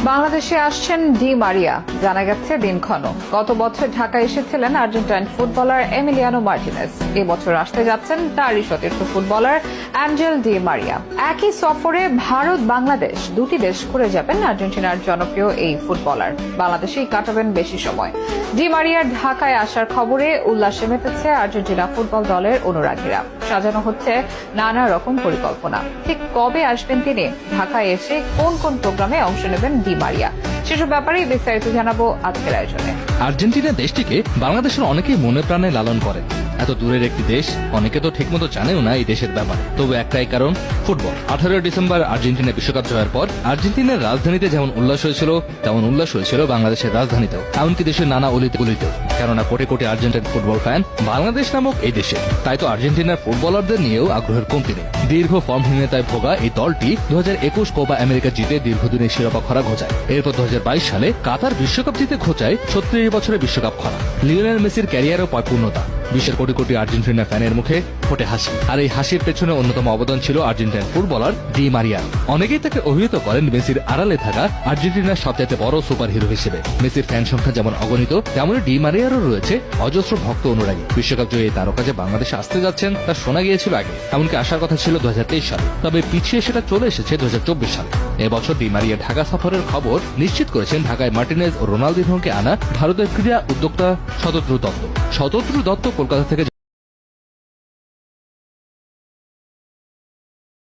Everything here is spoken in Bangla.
বাংলাদেশে আসছেন ডি মারিয়া, জানা গেছে দিনক্ষণ। গত বছর ঢাকায় এসেছিলেন আর্জেন্টাইন ফুটবলার এমিলিয়ানো মার্টিনেজ। এবছর আসতে যাচ্ছেন তারই সতীর্থ ফুটবলার অ্যাঞ্জেল ডি মারিয়া। একই সফরে ভারত বাংলাদেশ দুটি দেশ ঘুরে যাবেন আর্জেন্টিনার জনপ্রিয় এই ফুটবলার। বাংলাদেশেই কাটাবেন বেশি সময়। ডি মারিয়ার ঢাকায় আসার খবরে উল্লাসে মেতেছে আর্জেন্টিনা ফুটবল দলের অনুরাগীরা। সাজানো হচ্ছে নানা রকম পরিকল্পনা। ঠিক কবে আসবেন তিনি, ঢাকায় এসে কোন কোন প্রোগ্রামে অংশ নেবেন ডি মারিয়া, সেসব ব্যাপারেই বিস্তারিত জানাবো আজকের আয়োজনে। আর্জেন্টিনা দেশটিকে বাংলাদেশের অনেকেই মনে প্রাণে লালন করে। এত দূরের একটি দেশ, অনেকে তো ঠিকমতো জানেও না এই দেশের ব্যাপারে। তবে একটাই কারণ, ফুটবল। 18 ডিসেম্বর আর্জেন্টিনা বিশ্বকাপ জয়ের পর আর্জেন্টিনার রাজধানীতে যেমন উল্লাস হয়েছিল, তেমন উল্লাস হয়েছিল বাংলাদেশের রাজধানীতেও, এমনকি দেশের নানা অলিতে গলিতেও। কেননা crore crore Argentine football fan Bangladesh নামক এই দেশে। তাই তো আর্জেন্টিনার ফুটবলারদের নিয়েও আগ্রহের কমতি নেই। দীর্ঘ ফর্মহীনতায় ভোগা এই দলটি 2021 কোপা আমেরিকা জিতে দীর্ঘদিনের শিরোপা খরা ঘোচায়। এরপর 2022 সালে কাতার বিশ্বকাপ জিতে ঘোচায় 36 বছরের বিশ্বকাপ খরা। লিওনেল মেসির ক্যারিয়ারও পায় পূর্ণতা। বিশ্বের কোটি কোটি আর্জেন্টিনা ফ্যানের মুখে ফোটে হাসি। আর এই হাসির পেছনে অন্যতম অবদান ছিল আর্জেন্টাইন ফুটবলার ডি মারিয়ার। অনেকেই তাকে অভিহিত করেন মেসির আড়ালে থাকা আর্জেন্টিনার সবচেয়ে বড় সুপার হিরো হিসেবে। মেসির ফ্যান সংখ্যা যেমন অগণিত, তেমনি ডি মারিয়ারও রয়েছে অজস্র ভক্ত অনুরাগী। বিশ্বকাপ জয়ী এই তারকা যে বাংলাদেশে আসতে যাচ্ছেন তা শোনা গিয়েছিল আগে, এমনকি আসার কথা ছিল 2023 সালে। তবে পিছিয়ে সেটা চলে এসেছে 2024 সালে। এবছর ডি মারিয়া ঢাকা সফরের খবর নিশ্চিত করেছেন ঢাকায় মার্টিনেজ ও রোনালদিনোকে আনা ভারতের ক্রীড়া উদ্যোক্তা শতদ্রু দত্ত। শতদ্রু দত্ত কলকাতা থেকে